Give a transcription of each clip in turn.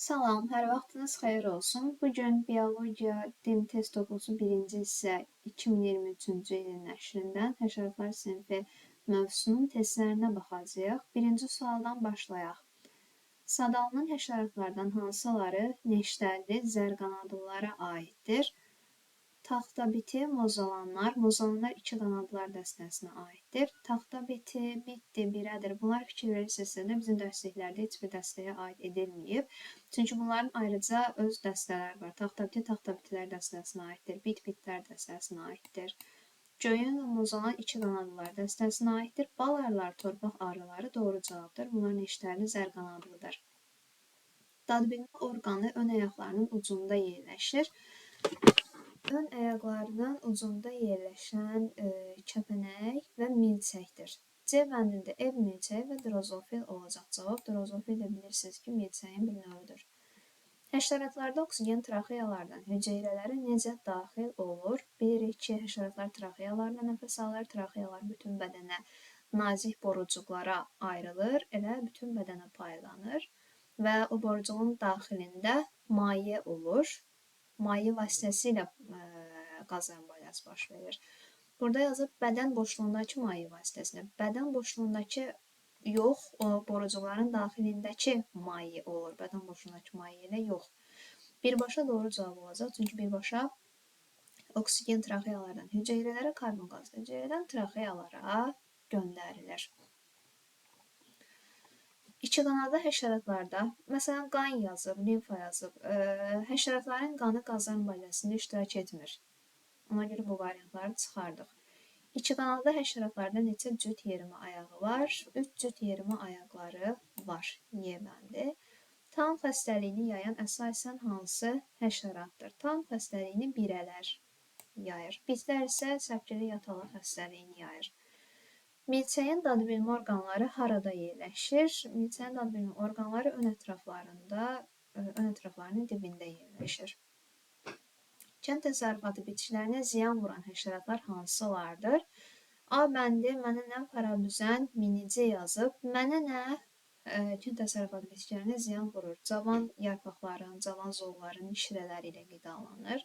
Salam, hər vaxtınız xeyir olsun. Bugün biologiya din test topusu 1-ci hissə 2023-cü ilin nəşrindən həşəratlar sinfi mövzusunun testlərinə baxacağıq. Birinci sualdan başlayaq. Sadalınan həşəratlardan hansıları neştərli zərqanadlılara aiddir? Taxtabiti, mozalanlar. Mozalanlar iki qanadlılar dəstəsinə aiddir. Taxtabiti, bitti, birədir. Bunlar fikir verirsinizsə də bizim dərsliklərdə heç bir dəstəyə aid edilməyib. Çünki bunların ayrıca öz dəstələri var. Taxtabiti, taxtabitilər dəstəsinə aiddir. Bit-bitlər dəstəsinə aiddir. Göyün və mozalan iki qanadlılar dəstəsinə aiddir. Bal arıları, torpaq arıları doğru cavabdır. Bunlar neştərli zərqanadlıdır. Dadbilmə orqanı ön ayaqlarının ucunda yerləşir. Ön ayaqlarının ucunda yerləşən kəpənək və milçəkdir. C bəndində ev milçəyi və drozofil olacaq cavab. Drozofil də bilirsiniz ki, milçəyin bir növüdür. Həşəratlarda oksigen traxeyalardan hüceyrələrə necə daxil olur? Bilirik ki, həşəratlar traxeyalarla nəfəs alır. Traxeyalar bütün bədənə nazik borucuqlara ayrılır, elə bütün bədənə paylanır və o borucuğun daxilində maye olur. Maye vasitəsilə qaz embaliyası baş verir. Burada yazıb bədən boşluğundakı maye vasitəsilə. Bədən boşluğundakı yox, o borucuqların daxilindəki maye olur. Bədən boşluğundakı maye ilə yox. Birbaşa doğru cavab olacaq. Çünki birbaşa oksigen traxeyalardan hüceyrələrə, karbon qazı hüceyrədən traxeyalara göndərilir. İkiqanadlı həşəratlarda, məsələn, qan yazıb, limfa yazıb, həşəratların qanı qazlar embaliyasında iştirak etmir. Ona görə bu variantları çıxardıq. İkiqanadlı həşəratlarda neçə cüt yerimi ayağı var? 3 cüt yerimi ayaqları var. Y bəndi. Tan xəstəliyini yayan əsasən hansı həşəratdır? Tan xəstəliyini birələr yayır. Bitlər isə səpkili yatalı xəstəliyini yayır. Milçəyin dadbilmə orqanları harada yerləşir? Milçəyin dadbilmə orqanları ön ətraflarının dibində yerləşir. Kənd təsərrüfatı bitkilərinə ziyan vuran həşəratlar hansılardır? A bəndi mənə nə parabüzən minici yazıb. Mənə nə kənd təsərrüfatı bitkilərinə ziyan vurur? Cavan yarpaqların, cavan zolların şirələri ilə qidalanır.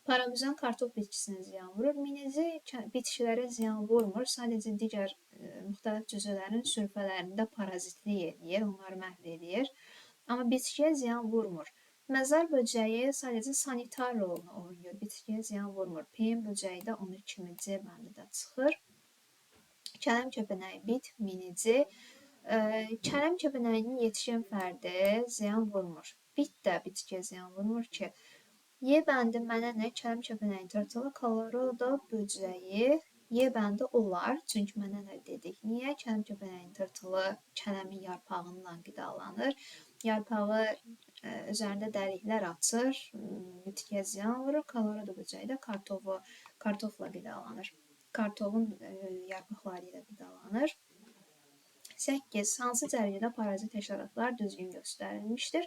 Parabüzən kartof bitkisinə ziyan vurur. Minici bitkilərə ziyan vurmur. Sadəcə digər müxtəlif cüzələrin sürfələrində parazitlik edir, onları məhv edir. Amma bitkiyə ziyan vurmur. Məzar böcəyi sadəcə sanitar rolunu oynayır, bitkiyə ziyan vurmur. Peyin böcəyi də onun kimi C bəndidə çıxır. Kələm kəpənəyi, bit, minici. Kələm kəpənəyinin yetişən fərdi ziyan vurmur. Bit də bitkiyə ziyan vurmur ki. Y bəndi mənə nə? Kələm kəpənəyi, tırtılı, Kolorado böcəyi. Y bəndi olar, çünki mənə nə dedik. Niyə? Kələm kəpənəyin tırtılı kələmin yarpağından qidalanır. Yarpağı üzərində dəliklər açır, bitkiyə ziyan vurur. Kolorado böcəyi də kartofla qidalanır. Kartofun yarpaqları ilə qidalanır. 8. Hansı cərgədə parazit həşəratlar düzgün göstərilmişdir?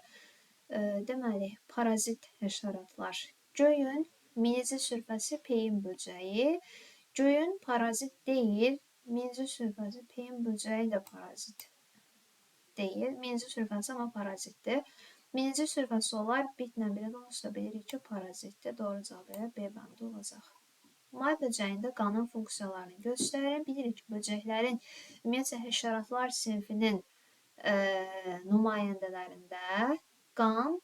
Deməli, parazit həşəratlar. Göyün minici sürfəsi peyin böcəyi. Göyün parazit deyil, minici sürfəsi peyin böcəyi də parazit deyil. Minici sürfəsi amma parazitdir. Minici sürfəsi olar, bitlə birə onsuz da bilirik ki, parazitdir. Doğru cavab B bəndi olacaq. May böcəyində qanın funksiyalarını göstərir. Bilirik ki, böcəklərin, ümumiyyətlə həşəratlar sinfinin nümayəndələrində qan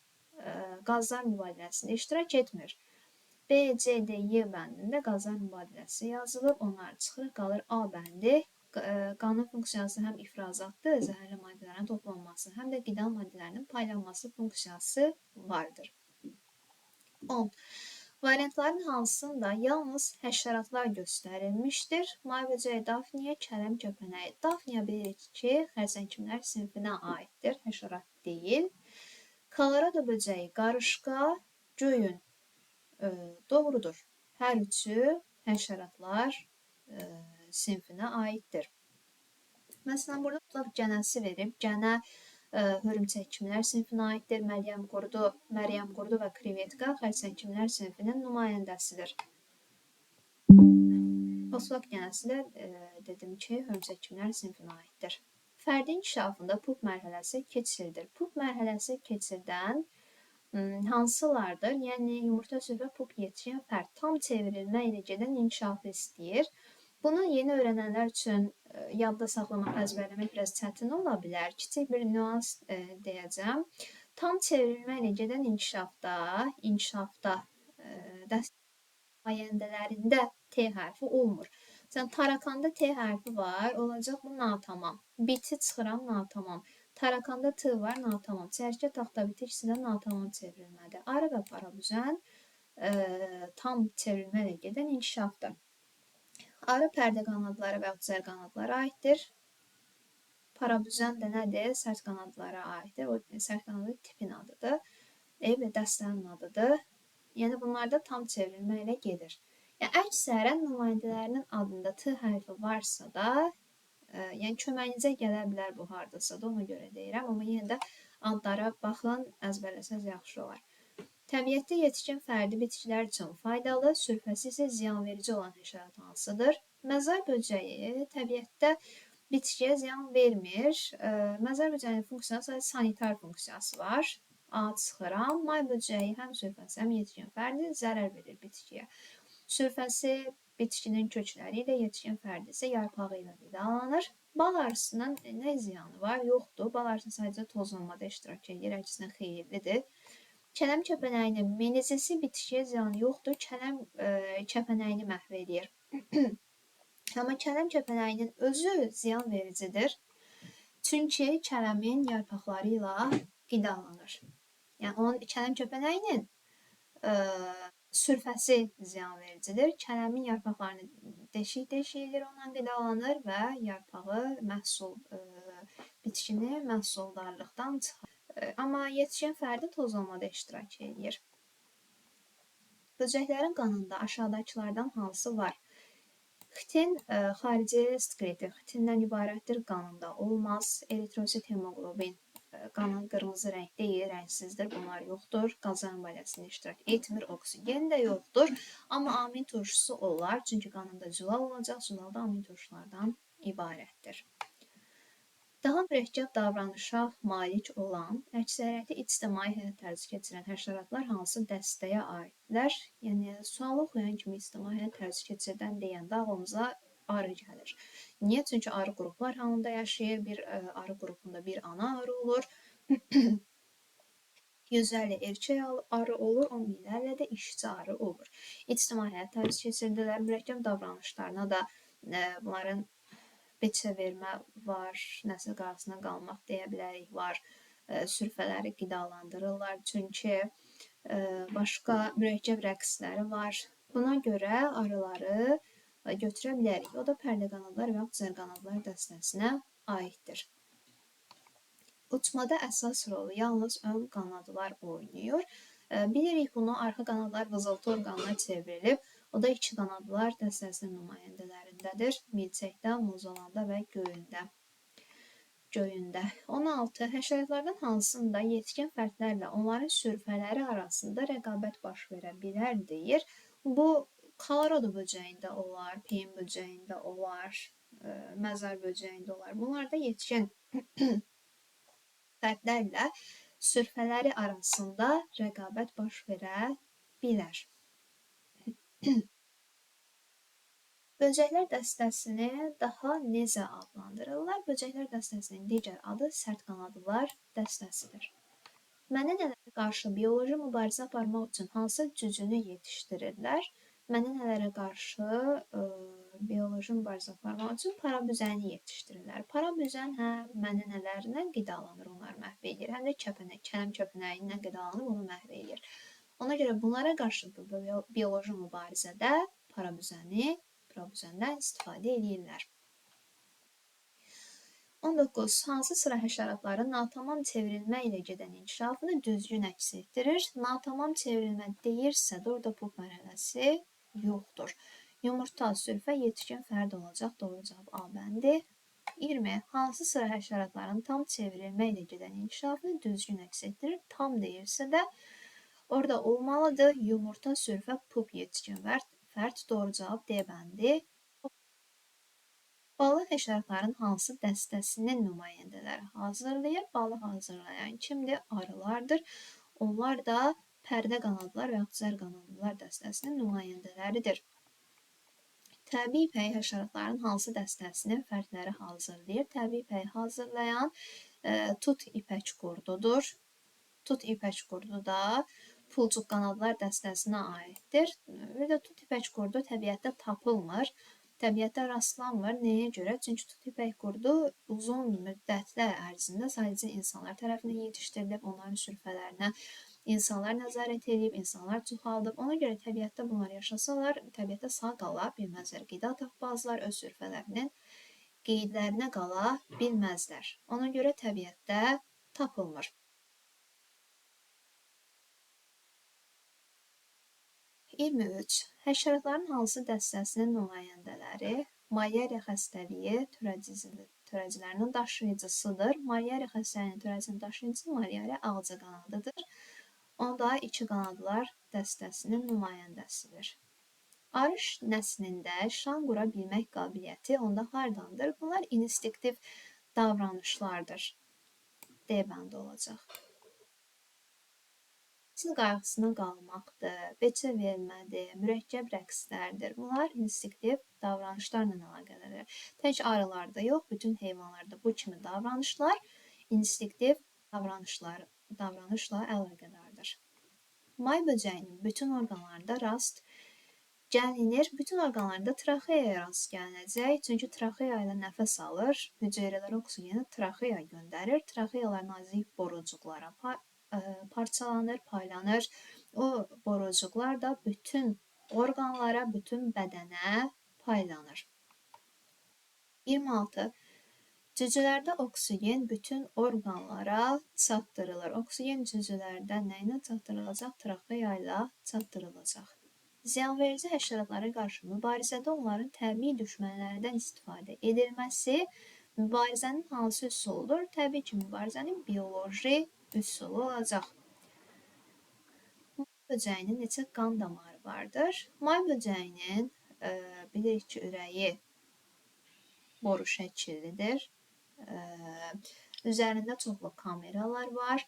qazlar mübadiləsində iştirak etmir. B, C, D, Y bəndində qazlar mübadiləsi yazılıb, onlar çıxır, qalır A bəndi. Qanın funksiyası həm ifrazatdır, zəhərli maddələrin toplanması, həm də qida maddələrinin paylanması funksiyası vardır. 10. Variantların hansında yalnız həşəratlar göstərilmişdir? May böcəyi Dafniya, kələm kəpənəyi. Dafniya bilirik ki, xərzəngimlər sinfinə aiddir, həşərat deyil. Kolorado böcəyi qarışqa, göyün doğrudur. Hər üçü həşəratlar sinfinə aiddir. Məsələn, burada tutaq gənəsi verib. Gənə hörümçək-kimlər sinfinə aiddir. Məryəm qurdu və krevetka xərzəngimlər sinfinin nümayəndəsidir. Oslaq gənəsi də dedim ki, hörümçək-kimlər sinfinə aiddir. Fərdi inkişafında pup mərhələsi keçirilir. Pup mərhələsi keçirdən hansılardır? Yəni yumurta, sürfə, pup, yetişən fərd tam çevrilmə ilə gedən inkişafı istəyir. Bunu yeni öyrənənlər üçün yadda saxlamaq, əzbərləmək biraz çətin ola bilər. Kiçik bir nüans deyəcəm. Tam çevrilmə ilə gedən inkişafda dəst nümayəndələrində T hərfi olmur. Məsələn, tarakanda T hərfi var, olacaq bu natamam. Biti çıxıram natamam. Tarakanda T var, natamam. Çərkə, taxta, biti ikisi də natamam çevrilmədir. Arı və parabüzən tam çevrilmə ilə gedən inkişafdır. Arı pərdə qanadları və ya zər qanadlara aiddir. Parabüzən də nədir? Sərt qanadlara aiddir. O sərt qanadı tipin adıdır. Və dəstənin adıdır. Yəni bunlarda tam çevrilmə ilə gedir. Yəni əksərən nümayəndələrinin adında T hərfi varsa da, yəni köməyinizə gələ bilər bu hardasa da, ona görə deyirəm, amma yenə də adlara baxın, əzbərləsəz yaxşı olar. Təbiətdə yetişkin fərdi bitkilər üçün faydalı, sürfəsi isə ziyanverici olan həşərat hansıdır? Məzar böcəyi təbiətdə bitkiyə ziyan vermir. Məzar böcəyinin funksiyası sadəcə sanitar funksiyası var. A çıxıram. May böcəyi həm sürfəsi, həm yetişkin fərdi zərər verir bitkiyə. Sürfəsi bitkinin kökləri ilə, yetişkin fərdi isə yarpağı ilə qidalanır. Bal arısının nə ziyanı var? Yoxdur. Bal arısı sadəcə tozlanmada iştirak edir, əksinə xeyirlidir. Kələm kəpənəyinin menizesi bitkiyə ziyanı yoxdur. Kələm kəpənəyini məhv edir. Amma kələm kəpənəyinin özü ziyan vericidir. Çünki kələmin yarpaqları ilə qidalanır. Yəni onun kələm kəpənəyinin sürfəsi ziyan vericidir. Kələmin yarpaqlarını deşik-deşik edir, ondan qidalanır və yarpağı bitkini məhsuldarlıqdan çıxarır. Amma yetişkin fərdi tozlanmada iştirak edir. Böcəklərin qanında aşağıdakılardan hansı var? Xitin xarici skreti xitindən ibarətdir, qanında olmaz. Eritrosit hemoqlobin qanın qırmızı rəng deyil, rəngsizdir, bunlar yoxdur. Qazan maddəsində iştirak etmir, oksigen də yoxdur. Amma amin turşusu olar, çünki qanında zülal olacaq, zülal da amin turşulardan ibarətdir. Daha mürəkkəb davranışa malik olan, əksəriyyəti ictimai həyat tərzi keçirən həşəratlar hansı dəstəyə aidlər? Yəni, sual oxuyan kimi ictimai həyat tərzi keçirdən deyəndə ağlımıza arı gəlir. Niyə? Çünki arı qruplar halında yaşayır. Bir arı qrupunda bir ana arı olur. 150 erkək arı olur, 10 minlərlə də işçi arı olur. İctimai həyat tərzi keçirdilər. Mürəkkəb davranışlarına da bunların beçə vermə var, nəsil qarşısına qalmaq deyə bilərik var. Sürfələri qidalandırırlar, çünki başqa mürəkkəb rəqsləri var. Buna görə arıları götürə bilərik. O da pərdə qanadlar və zər qanadlar dəstəsinə aiddir. Uçmada əsas rolu yalnız ön qanadlar oynayır. Bilirik bunu, arxa qanadlar vızıltı orqanına çevrilib. O da iki qanadlar dəstəsinin nümayəndələrindədir. Milçəkdə, mozalanda və göyündə. 16. Həşəratlardan hansında yetkin fərdlərlə onların sürfələri arasında rəqabət baş verə bilər deyir. Bu Kolorado böcəyində olar, peyin böcəyində olar, məzar böcəyində olar. Bunlarda yetkin fərdlərlə sürfələri arasında rəqabət baş verə bilər. Böcəklər dəstəsini daha necə adlandırırlar? Böcəklər dəstəsinin digər adı sərt qanadlılar dəstəsidir. Mənə nələrə qarşı bioloji mübarizə aparmaq üçün hansı cücünü yetişdirirlər? Mənə nələrə qarşı bioloji mübarizə aparmaq üçün parabüzəni yetişdirirlər. Parabüzən həm mənə nələrlə qidalanır, onları məhv edir, həm də kələm kəpənəyindən qidalanıb, onu məhv edir. Ona görə bunlara qarşı bioloji mübarizədə parabüzəndən istifadə edirlər. 19. Hansı sıra həşəratların natamam çevrilmə ilə gedən inkişafını düzgün əks etdirir? Natamam çevrilmə deyirsə də orada pup mərhələsi yoxdur. Yumurta, sürfə, yetişkin fərd olacaq. Doğru cavab A bəndi. 20. Hansı sıra həşəratların tam çevrilmə ilə gedən inkişafını düzgün əks etdirir? Tam deyirsə də orada olmalıdır. Yumurta, sürfə, pup, yetişkin fərd. Doğru cavab D bəndi. Balı həşəratların hansı dəstəsinin nümayəndələri hazırlayır? Balı hazırlayan kimdir? Arılardır. Onlar da pərdə qanadlar və yaxud zərqanadlılar dəstəsinin nümayəndələridir. Təbii ipəyi həşəratların hansı dəstəsinin fərdləri hazırlayır? Təbii ipəyi hazırlayan tut ipək qurdudur. Tut ipək qurdu da pulcuq qanadlar dəstəsinə aiddir. Bir də tut ipək qurdu təbiətdə tapılmır. Təbiətdə rastlanmır. Nəyə görə? Çünki tut ipək qurdu uzun müddətlər ərzində sadəcə insanlar tərəfindən yetişdirilib, onların sürfələrinə insanlar nəzarət edib, insanlar çoxaldıb. Ona görə təbiətdə bunlar yaşasalar, təbiətdə sağ qala bilməzlər. Qida tapmazlar, öz sürfələrinin qeydlərinə qala bilməzlər. Ona görə təbiətdə tapılmır. Həşəratların hansı dəstəsinin nümayəndələri malyariya xəstəliyi törədicilərinin daşıyıcısıdır. Malyariya xəstəliyinin törədicinin daşıyıcısı malyariya ağcaqanadıdır. O da iki qanadlar dəstəsinin nümayəndəsidir. Arış nəslində şan qura bilmək qabiliyyəti onda hardandır? Bunlar instinktiv davranışlardır. D bəndi olacaq. Sil qayğısına qalmaqdır, beçə vermədir, mürəkkəb rəqslərdir. Bunlar instinktiv davranışlarla əlaqəlidir. Tək arılarda yox, bütün heyvanlarda bu kimi davranışlar instinktiv davranışla əlaqədardır. May böcəyinin bütün orqanlarında rast gəlinir. Bütün orqanlarında traxeaya rast gəlinəcək. Çünki traxeya ilə nəfəs alır. Hüceyrələr oksigeni traxeya göndərir. Traxeyalar nazik borucuqlara parçalanır, paylanır. O borucuqlar da bütün orqanlara, bütün bədənə paylanır. 26. Cücülərdə oksigen bütün orqanlara çatdırılır. Oksigen cücülərdə nə ilə çatdırılacaq? Traxeya ilə çatdırılacaq. Ziyanverici həşəratlara qarşı mübarizədə onların təbii düşmənlərdən istifadə edilməsi mübarizənin hansı üsuludur? Təbii ki, mübarizənin bioloji üsulu olacaq. May böcəyinin neçə qan damarı vardır? May böcəyinin bilirik ki, ürəyi boru şəkillidir. Üzərində çoxlu kameralar var.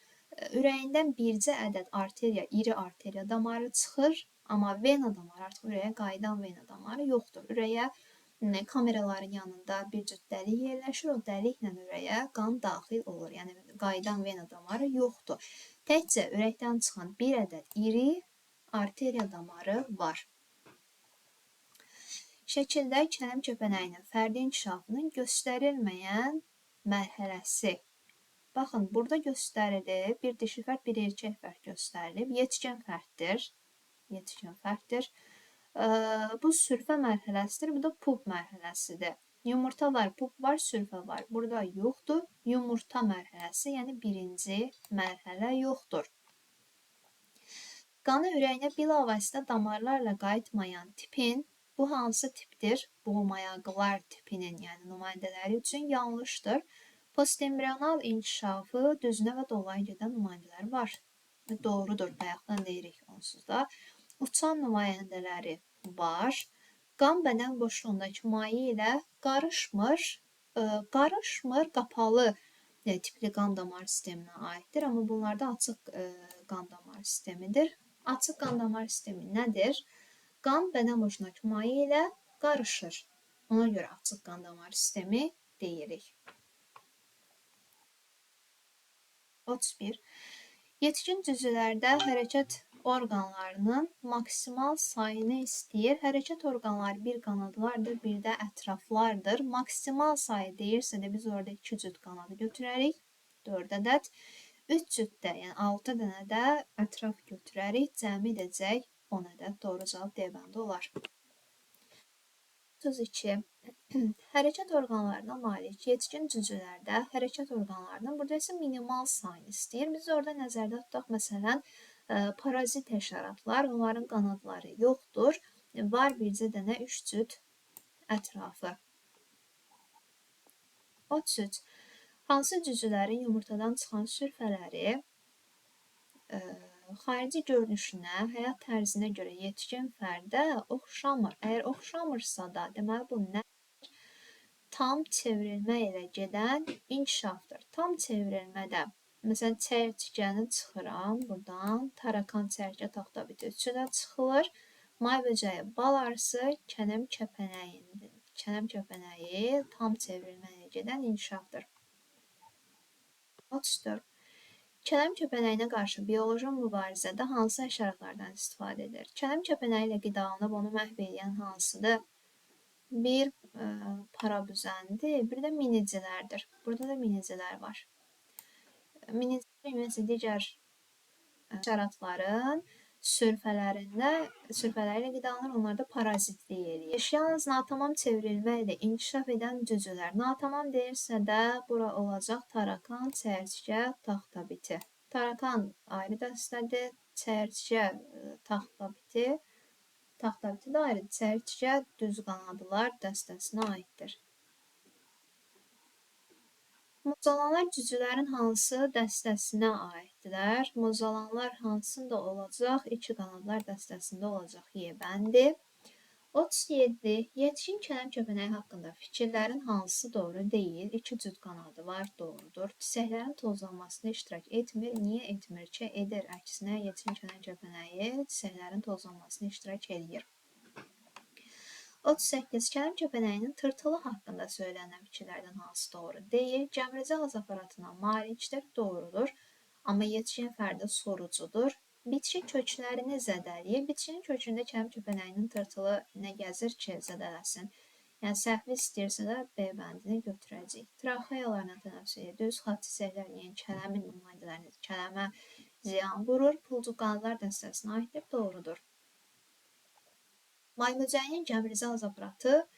Ürəyindən bircə ədəd arteriya, iri arteriya damarı çıxır, amma vena damarı, artıq ürəyə qayıdan vena damarı yoxdur. Ürəyə kameraların yanında bir cüt dəlik yerləşir, o dəliklə ürəyə qan daxil olur. Yəni, qayıdan vena damarı yoxdur. Təkcə ürəkdən çıxan bir ədəd iri arteriya damarı var. Şəkildə kələm kəpənəyinin fərdi inkişafının göstərilməyən mərhələsi. Baxın, burada göstərilib, bir dişi fərd, bir erkək fərd göstərilib. Yetişkən fərddir. Yetişkən fərddir. Bu sürfə mərhələsidir, bu da pup mərhələsidir. Yumurta var, pup var, sürfə var. Burada yoxdur. Yumurta mərhələsi, yəni birinci mərhələ yoxdur. Qanı ürəyinə bilavasitə damarlarla qayıtmayan tipin bu hansı tipdir? Boğmayaqlar tipinin, yəni nümayəndələri üçün yanlışdır. Postembrional inkişafı düzünə və dolaya gedən nümayəndələri var. Doğrudur, bayaqdan deyirik onsuz da. Uçan nümayəndələri var. Qan bədən boşluğundakı maye ilə qarışmır. Qarışmır, qapalı tipli qan damar sisteminə aiddir. Amma bunlarda açıq qan damar sistemidir. Açıq qan damar sistemi nədir? Qan bədən boşluğundakı maye ilə qarışır. Ona görə açıq qan damar sistemi deyirik. 31. Yetkin cücülərdə hərəkət orqanlarının maksimal sayını istəyir. Hərəkət orqanları bir qanadlardır, bir də ətraflardır. Maksimal sayı deyirsə də biz orada 2 cüt qanadı götürərik. 4 ədəd. 3 cütdə, yəni 6 dənə də ətraf götürərik. Cəmi edəcək 10 ədəd. Doğru cavab D bəndi olar. 32. Hərəkət orqanlarına malik yetkin cücülərdə hərəkət orqanlarının burada isə minimal sayını istəyir. Biz orada nəzərdə tutaq, məsələn, parazit həşəratlar, onların qanadları yoxdur. Var bircə dənə 3 cüt ətrafı. 33. Hansı cücülərin yumurtadan çıxan sürfələri xarici görünüşünə, həyat tərzinə görə yetkin fərdə oxşamır. Əgər oxşamırsa da, deməli bu nə? Tam çevrilmə ilə gedən inkişafdır. Tam çevrilmədə Məsələn, çərçigəni çıxıram buradan. Tarakan, çərçə, taxtabiti üçü də çıxılır. May böcəyi, bal arısı, kələm kəpənəyi tam çevrilməyə gedən inkişafdır. 34. Kələm kəpənəyinə qarşı bioloji mübarizədə hansı həşəratlardan istifadə edilir? Kələm kəpənəyi ilə qidalanıb onu məhv edən hansıdır? Bir parabüzəndir, bir də minicilərdir. Burada da minicilər var. Minicilər ümumiyyətlə digər həşəratların sürfələri ilə qidalanır, onlar da parazitlik eləyir. Yalnız natamam çevrilmə ilə inkişaf edən cücülər. Natamam deyirsə də bura olacaq tarakan, çərçigə, taxtabiti. Tarakan ayrı dəstədir, çərçigə, taxtabiti də ayrı, çərçigə düzqanadlılar dəstəsinə aiddir. Mozalanlar cücülərin hansı dəstəsinə aiddirlər? Mozalanlar hansında olacaq? İki qanadlar dəstəsində olacaq. Y-bəndi. 37. Yetişkin kələm kəpənəyi haqqında fikirlərin hansı doğru deyil? İki cüt qanadı var, doğrudur. Çiçəklərin tozlanmasına iştirak etmir. Niyə etmir ki? Edir. Əksinə, yetişkin kələm kəpənəyi çiçəklərin tozlanmasına iştirak edir. 38. Kələm kəpənəyinin tırtılı haqqında söylənən fikirlərdən hansı doğru deyil? Gəmirici ağız aparatına malikdir, doğrudur. Amma yetişkin fərdi sorucudur. Bitki köklərini zədələyir. Bitkinin kökündə kələm kəpənəyinin tırtılı nə gəzir ki, zədələsin? Yəni, səhvi istəyirsə də B bəndini götürəcək. Traxeyalarla tənəffüs edir. Düz xat çiçəklər yeyən kələmin nümayəndələrini kələmə ziyan vurur. Pulcuqanlılar dəstəsinə aiddir, doğrudur. May böcəyinin gəmirici ağız aparatı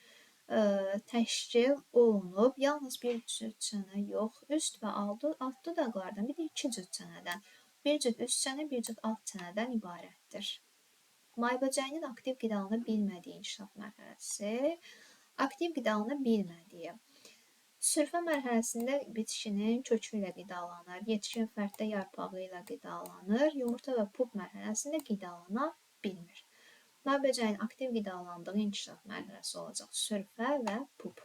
təşkil olunub. Yalnız bir cüt çənə yox, üst və altı dodaqlardan, bir də iki cüt çənədən, bir cüt üst çənə, bir cüt alt çənədən ibarətdir. May böcəyinin aktiv qidalana bilmədiyi inkişaf mərhələsi. Aktiv qidalana bilmədiyi. Sürfə mərhələsində bitkinin kökü ilə qidalanır, yetişkin fərddə yarpağı ilə qidalanır, yumurta və pup mərhələsində qidalana bilmir. May böcəyinin aktiv qidalandığı inkişaf mərhələsi olacaq. Sürfə və pup.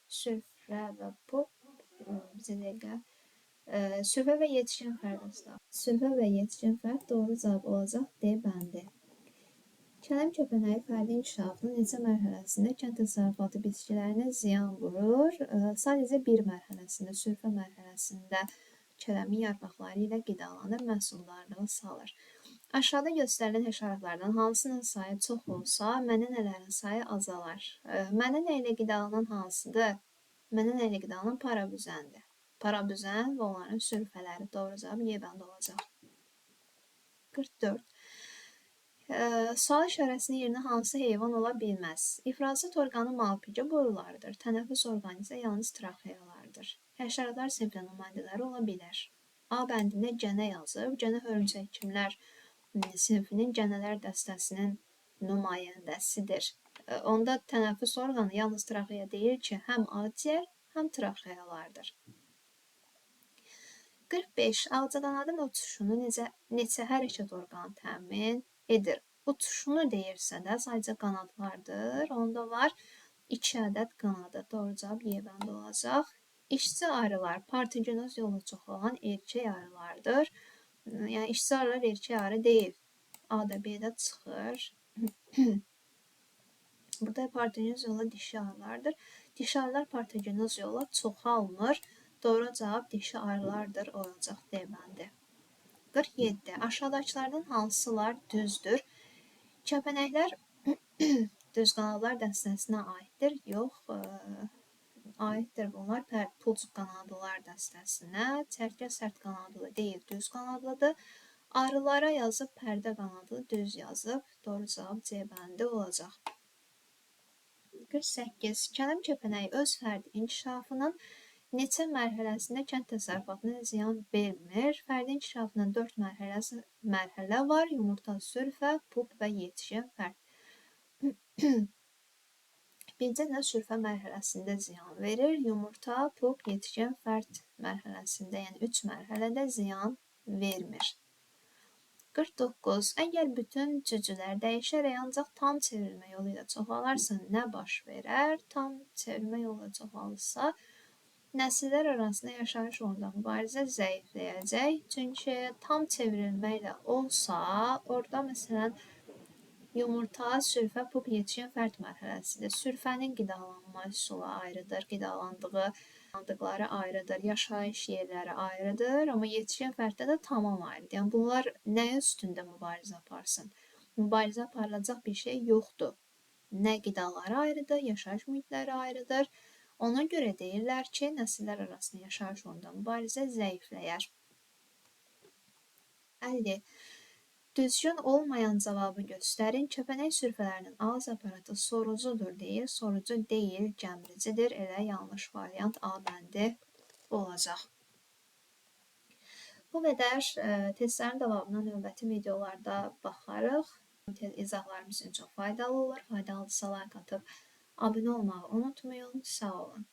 Sürfə və pup. Bizə dəqiqə. Sürfə və yetişkin fərd. Sürfə və yetişkin fərd doğru cavab olacaq D bəndi. Kələm kəpənəyi fərdi inkişafının neçə mərhələsində kənd təsərrüfatı bitkilərinə ziyan vurur? Sadəcə bir mərhələsində, sürfə mərhələsində kələmin yarpaqları ilə qidalanır, məhsuldarlığı salır. Aşağıda göstərilən həşəratlardan hansının sayı çox olsa, mənənələrin sayı azalar. Mənənə ilə qidalanan hansıdır? Mənənə ilə qidalanan parabüzəndir. Parabüzən və onların sürfələri. Doğru cavab Y bəndi olacaq. 44. Sual işarəsinin yerinə hansı heyvan ola bilməz? İfrazat orqanı malpicə borulardır. Tənəffüs orqanı isə yalnız traxeyalardır. Həşəratlar sinfinin nümayəndələri ola bilər. A bəndində gənə yazıb. Gənə hörümçək-kimlər sinfinin gənələr dəstəsinin nümayəndəsidir. Onda tənəffüs orqanı yalnız traxeya deyil ki, həm akciğer, həm traxeyalardır. 45. Ağcaqanadın uçuşunu neçə hərəkət orqanı təmin edir? Uçuşunu deyirsə də sadəcə qanadlardır. Onda var 2 ədəd qanadı. Doğru cavab Y bəndi olacaq. İşçi arılar partigenoz yolu çox olan erkək arılardır. Yəni, işçi arılar erkək arı deyil. A da B-də çıxır. Burada partigenoz yola dişi arılardır. Dişi arılar partigenoz yola çoxalmır. Doğru cavab dişi arılardır olacaq D bəndi. 47. Aşağıdakılardan hansılar düzdür? Kəpənəklər düzqanadlar dəstəsinə aiddir. Yox, aiddir bunlar pulcuq qanadlılar dəstəsinə. Çərkə sərt qanadlı deyil, düz qanadlıdır. Arılara yazıb pərdə qanadlı düz yazıb. Doğru cavab C bəndi olacaq. 48. Kələm kəpənəyi öz fərdi inkişafının neçə mərhələsində kənd təsərrüfatına ziyan vermir? Fərdi inkişafının 4 mərhələ var. Yumurta, sürfə, pup və yetişkin fərd. Bircə də sürfə mərhələsində ziyan verir. Yumurta, pup, yetişkin fərd mərhələsində, yəni 3 mərhələdə ziyan vermir. 49. Əgər bütün cücülər dəyişərək ancaq tam çevrilmə yolu ilə çoxalarsa nə baş verər? Tam çevrilmə yolu ilə çoxalırsa Nəsillər arasında yaşayış uğrunda mübarizə zəifləyəcək. Çünki tam çevrilmə ilə olsa, orada məsələn yumurta, sürfə, pup yetişən fərd mərhələsidir. Sürfənin qidalanma üsulu ayrıdır, qidalandıqları ayrıdır, yaşayış yerləri ayrıdır, amma yetişən fərddə də tamam ayrıdır. Yəni bunlar nəyə üstündə mübarizə aparsın? Mübarizə aparılacaq bir şey yoxdur. Nə qidaları ayrıdır, yaşayış mühitləri ayrıdır. Ona görə deyirlər ki, nəsillər arasında yaşayış uğrunda mübarizə zəifləyər. 50. Düzgün olmayan cavabı göstərin. Kəpənək sürfələrinin ağız aparatı sorucudur deyil, sorucu deyil, gəmiricidir. Elə yanlış variant A bəndi olacaq. Bu qədər testlərin davamına növbəti videolarda baxarıq. İzahlarımız üçün çox faydalı olur. Faydalıdırsa like atıb abunə olmağı unutmayın. Sağ olun.